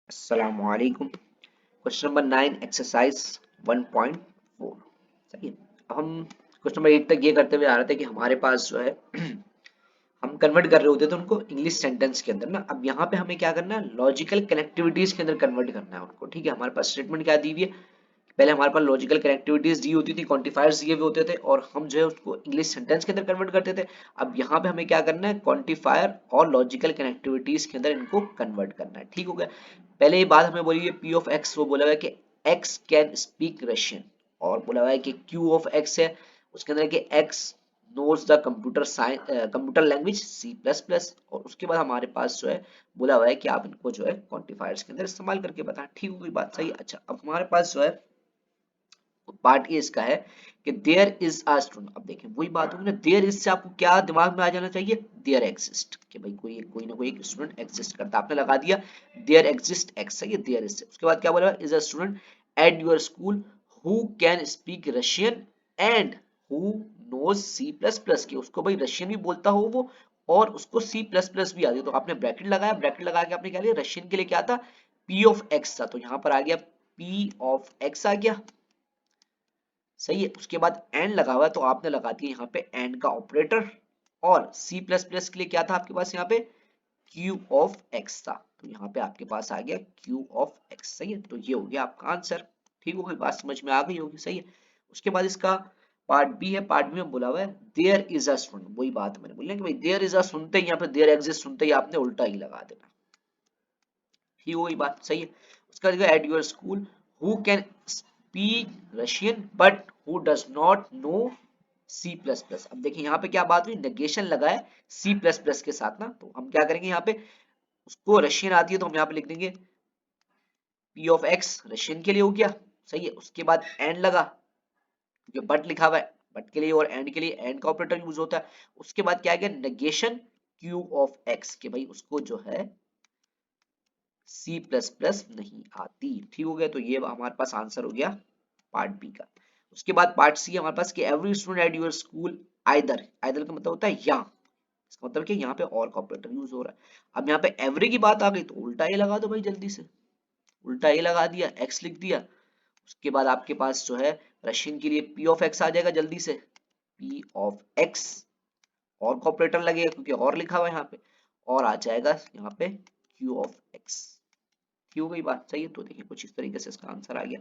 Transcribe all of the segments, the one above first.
अस्सलामुअलैकुम। Question number 9 exercise 1.4। सही है। अब हम क्वेश्चन नंबर 8 तक ये करते हुए आ रहे थे कि हमारे पास जो है हम कन्वर्ट कर रहे होते थे उनको इंग्लिश सेंटेंस के अंदर ना। अब यहाँ पे हमें क्या करना है, लॉजिकल कनेक्टिविटीज के अंदर कन्वर्ट करना है उनको। ठीक है, हमारे पास स्टेटमेंट क्या दी हुई है, पहले हमारे पास लॉजिकल कनेक्टिविटीज दी होती थी, क्वांटिफायर्स दिए हुए होते थे और हम जो है उसको इंग्लिश सेंटेंस के अंदर कन्वर्ट करते थे। अब यहाँ पे हमें क्या करना है, क्वांटिफायर और लॉजिकल कनेक्टिविटीज के अंदर इनको कन्वर्ट करना है। ठीक हो गया। पहले ये बात हमें बोली है पी ऑफ एक्स, वो बोला हुआ है कि एक्स कैन स्पीक रशियन, और बोला हुआ है कि क्यू ऑफ एक्स है उसके अंदर कि X knows the computer science computer language C plus plus, और उसके बाद हमारे पास जो है बोला हुआ है कि आप इनको जो है क्वांटिफायर्स के अंदर इस्तेमाल करके बताएं। ठीक हो गई बात, सही है। अच्छा, अब हमारे पास जो है पार्ट ए इसका है कि देयर इज अ स्टूडेंट। अब देखें वही बात होगी ना, देयर इज से आपको क्या दिमाग में आ जाना चाहिए, देयर एग्जिस्ट, कि भाई कोई ना कोई एक स्टूडेंट एग्जिस्ट करता है। आपने लगा दिया देयर एग्जिस्ट एक्स, सही है, देयर इज से। उसके बाद क्या बोला, is a student at your school who can speak Russian and who knows C plus plus, की उसको भाई रशियन भी बोलता हो वो और उसको सी प्लस प्लस भी आती है। तो आपने ब्रैकेट लगाया, ब्रैकेट लगा के आपने क्या लिया, रशियन के लिए क्या था, पी ऑफ एक्स था, तो यहाँ पर आ गया पी ऑफ एक्स आ गया। सही है। उसके बाद एंड लगा हुआ है तो आपने लगा दिया यहाँ पे एंड का ऑपरेटर, और सी प्लस प्लस के लिए क्या था आपके पास यहाँ पे, क्यू ऑफ एक्स था, तो यहाँ पे आपके पास आ गया क्यू ऑफ एक्स। सही है, तो ये हो गया आपका आंसर। ठीक हो गई बात, समझ में आ गई होगी। सही है। उसके बाद इसका पार्ट बी है, पार्ट बी में बोला हुआ है देयर इज अ स्टूडेंट। वही बात मैंने बोली कि भाई देयर इज अ सुनते ही यहाँ पे देयर एग्जिस्ट सुनते ही आपने उल्टा ही लगा देना। ठीक हो गई बात, सही है। उसका at your school who can speak Russian but who does not know C plus plus. अब देखिए यहाँ पे क्या बात हुई, नेगेशन लगा है सी प्लस प्लस के साथ ना, तो हम क्या करेंगे यहाँ पे, उसको रशियन आती है तो हम यहाँ पे लिख देंगे पी ऑफ एक्स, रशियन के लिए हो गया। सही है। उसके बाद एंड लगा क्योंकि बट लिखा हुआ है, बट के लिए और एंड के लिए एंड का ऑपरेटर यूज होता है। उसके बाद क्या आ गया, नेगेशन क्यू ऑफ एक्स, के भाई उसको जो है सी प्लस प्लस नहीं आती। ठीक हो गया, तो ये हमारे पास आंसर हो गया पार्ट बी का। उसके बाद पार्ट सी हमारे पास कि every student at your school either, either का मतलब होता है या, इसका मतलब कि यहाँ पे और का ऑपरेटर यूज हो रहा है। अब यहाँ पे एवरी की बात आ गई तो उल्टा ये लगा दो भाई, जल्दी से उल्टा ये लगा दिया, एक्स लिख दिया। उसके बाद आपके पास जो है रशियन के लिए पी ऑफ एक्स आ जाएगा, जल्दी से पी ऑफ एक्स, और का ऑपरेटर लगेगा क्योंकि और लिखा हुआ है यहाँ पे, और आ जाएगा यहाँ पे क्यू ऑफ एक्स। ठीक हो गई बात, सही है। तो देखिए कुछ इस तरीके से इसका आंसर आ गया।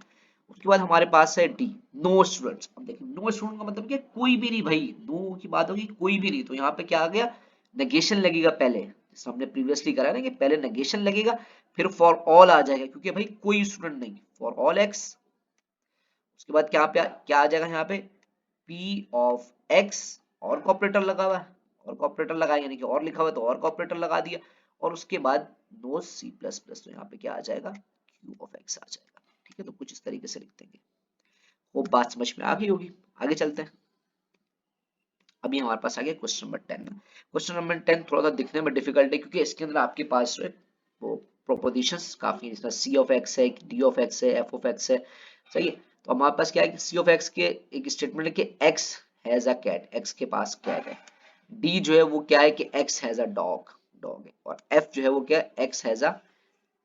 उसके बाद हमारे पास है डी, नो स्टूडेंट्स। अब देखिए नो स्टूडेंट का मतलब क्या, कोई भी नहीं भाई, नो की बात होगी कोई भी नहीं, तो यहाँ पे क्या आ गया, नेगेशन लगेगा पहले, जैसे हमने प्रीवियसली करा ना कि पहले नेगेशन लगेगा फिर फॉर ऑल आ जाएगा, क्योंकि भाई कोई स्टूडेंट नहीं, फॉर ऑल एक्स। उसके बाद क्या आ जाएगा यहाँ पे, पी ऑफ एक्स, और का ऑपरेटर लगा हुआ है, और का ऑपरेटर लगाया यानी कि और लिखा हुआ है तो और का ऑपरेटर लगा दिया, और उसके बाद नो सी प्लस प्लस, तो यहाँ पे क्या आ जाएगा, क्यू ऑफ एक्स आ जाएगा। ठीक है, तो कुछ इस तरीके से लिख देंगे। वो बात समझ में आ गई होगी। आगे चलते हैं। अभी हमारे पास आ गया क्वेश्चन नंबर 10। क्वेश्चन नंबर 10 थोड़ा सा दिखने में डिफिकल्ट है क्योंकि इसके अंदर आपके पास जो है वो प्रोपोजिशंस काफी है, जैसे सी ऑफ एक्स है, डी ऑफ एक्स है, एफ ऑफ एक्स है। सही है। तो हमारे पास क्या है, सी ऑफ एक्स के एक स्टेटमेंट है कि X has a cat, X के पास कैट है। डी जो है वो क्या है कि X has a dog, dog है। और एफ जो है वो क्या है, एक्स हैज अ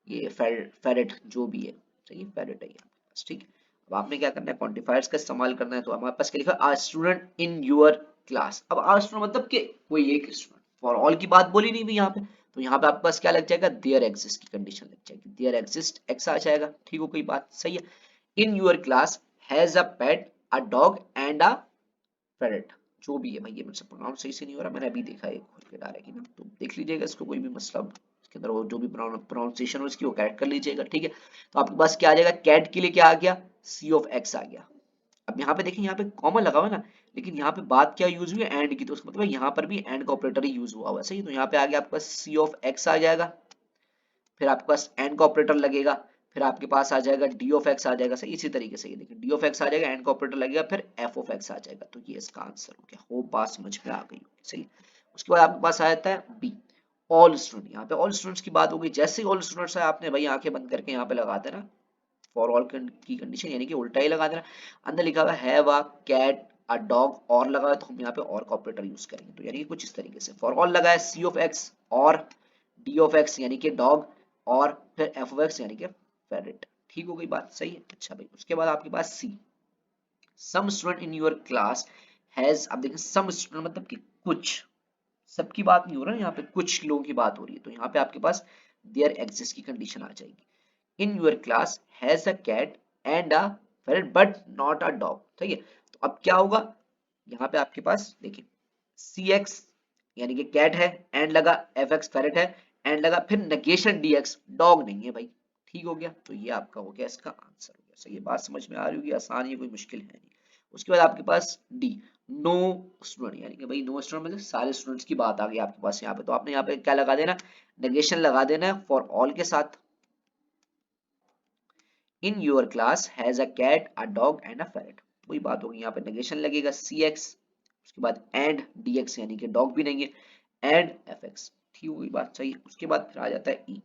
ये फेरेट जो भी है। सही है, फेरेट है यहाँ पे, ठीक है। अब आपने क्या करना है, क्वांटिफायर्स का इस्तेमाल करना है। तो हमारे पास क्या लिखा है, आ स्टूडेंट इन योर क्लास। अब आ स्टूडेंट मतलब कि कोई एक स्टूडेंट, फॉर ऑल की बात बोली नहीं हुई यहाँ पे, तो यहाँ पे आपके पास क्या लग जाएगा, देयर एग्जिस्ट की कंडीशन लग जाएगी, देयर एग्जिस्ट एक्स आ जाएगा। ठीक हो, कोई बात सही है। In your class has a pet, a dog and a ferret, जो भी है भाई, ये मुझसे प्रोनाउंस सही से नहीं हो रहा, मैंने अभी देखा है खोल के डायरेक्टली ना, तो देख लीजिएगा इसको, कोई भी मसला इसके अंदर वो जो भी प्रोनाउंसिएशन हो इसकी वो करेक्ट कर लीजिएगा। ठीक है, तो आपके पास क्या आ जाएगा, कैट के लिए क्या आ गया, सी ऑफ एक्स आ गया। अब यहाँ पे देखिए, यहाँ पे कॉमन लगा हुआ है ना, लेकिन यहाँ पे बात क्या यूज हुई है, एंड की, तो उसका मतलब यहाँ पर भी एंड का ऑपरेटर ही यूज हुआ है। सही, तो यहाँ पे आ गया आपका सी ऑफ एक्स आ जाएगा, फिर आपके पास एंड का ऑपरेटर लगेगा, फिर आपके पास आ जाएगा डी ऑफ एक्स आ जाएगा। सही, इसी तरीके से ये देखिए डी ऑफ एक्स आ जाएगा, एंड का ऑपरेटर लगेगा, फिर एफ ऑफ एक्स आ जाएगा। तो ये इसका आंसर हो गया। होप बात समझ में आ गई होगी। सही। उसके बाद आपके पास आ जाता है बी, ऑल स्टूडेंट। यहाँ पे ऑल स्टूडेंट्स की बात हो गई, जैसे ही ऑल स्टूडेंट्स है आपने भाई आंखें बंद करके यहाँ पे लगा देना फॉर ऑल की कंडीशन यानी कि उल्टा ही लगा देना। अंदर लिखा हुआ have a cat a dog और लगा है तो हम यहाँ पे और का ऑपरेटर यूज करेंगे, तो यानी कि कुछ इस तरीके से फॉर ऑल लगा है सी ऑफ एक्स और डी ऑफ एक्स यानी कि डॉग और फिर एफ ऑफ एक्स यानी कि फेरेट। ठीक हो गई बात, सही है। अच्छा भाई उसके बाद आपके पास C, some student in your class has, अब देखिए सम स्टूडेंट मतलब कि कुछ, सबकी बात नहीं हो रहा है यहाँ पे, कुछ लोगों की बात हो रही है, तो यहाँ पे आपके पास देयर एग्जिस्ट की कंडीशन आ जाएगी। In your class has a cat and a ferret but not a dog, ठीक है। तो अब क्या होगा, यहाँ पे आपके पास देखिए सी एक्स यानी कि कैट है, एंड लगा एफ एक्स फेरेट है, एंड लगा फिर नेगेशन डी एक्स, डॉग नहीं है भाई। ठीक हो गया, तो ये आपका हो गया इसका आंसर हो गया। सही है, बात समझ में आ रही होगी, आसान है, कोई मुश्किल है नहीं। उसके बाद आपके पास डी, नो स्टूडेंट यानी कि भाई नो स्टूडेंट मतलब सारे स्टूडेंट्स की बात आ गई आपके पास यहाँ पे, तो आपने यहाँ पे क्या लगा देना, नेगेशन लगा देना है फॉर ऑल के साथ। In your class has a cat a dog and a ferret, वही बात होगी, यहाँ पे नेगेशन लगेगा सी एक्स, उसके बाद एंड डी एक्स यानी कि डॉग भी नहीं है, एंड एफ एक्स। ठीक हुई बात, सही है। उसके बाद फिर आ जाता है E,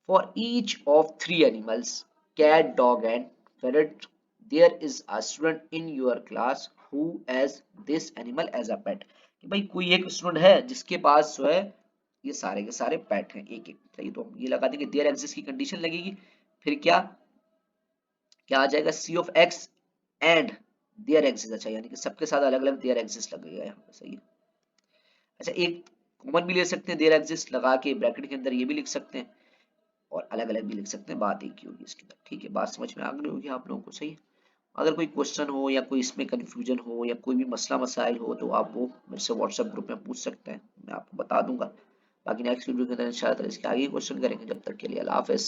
for each of three animals cat dog and ferret there is a student in your class who has this animal as a pet, कि भाई कोई एक स्टूडेंट है जिसके पास जो है ये सारे के सारे पेट हैं एक एक, सही। तो हम ये लगा देंगे देयर एग्जिस्ट की कंडीशन लगेगी, फिर क्या क्या आ जाएगा C of X and there exist, अच्छा यानी कि सबके साथ अलग अलग देयर एग्जिस्ट लगेगा यहाँ पे, सही है। अच्छा एक कॉमन भी ले सकते हैं, देयर एग्जिस्ट लगा के ब्रैकेट के अंदर ये भी लिख सकते हैं और अलग अलग भी लिख सकते हैं, बात एक ही होगी इसके अंदर। ठीक है, बात समझ में आ गई होगी आप लोगों को, सही है। अगर कोई क्वेश्चन हो या कोई इसमें कंफ्यूजन हो या कोई भी मसला मसाइल हो तो आप वो मेरे से व्हाट्सएप ग्रुप में पूछ सकते हैं, मैं आपको बता दूंगा। बाकी नेक्स्ट वीडियो के अंदर इंशाल्लाह इसके आगे क्वेश्चन करेंगे, जब तक के लिए अल्लाह हाफिज़।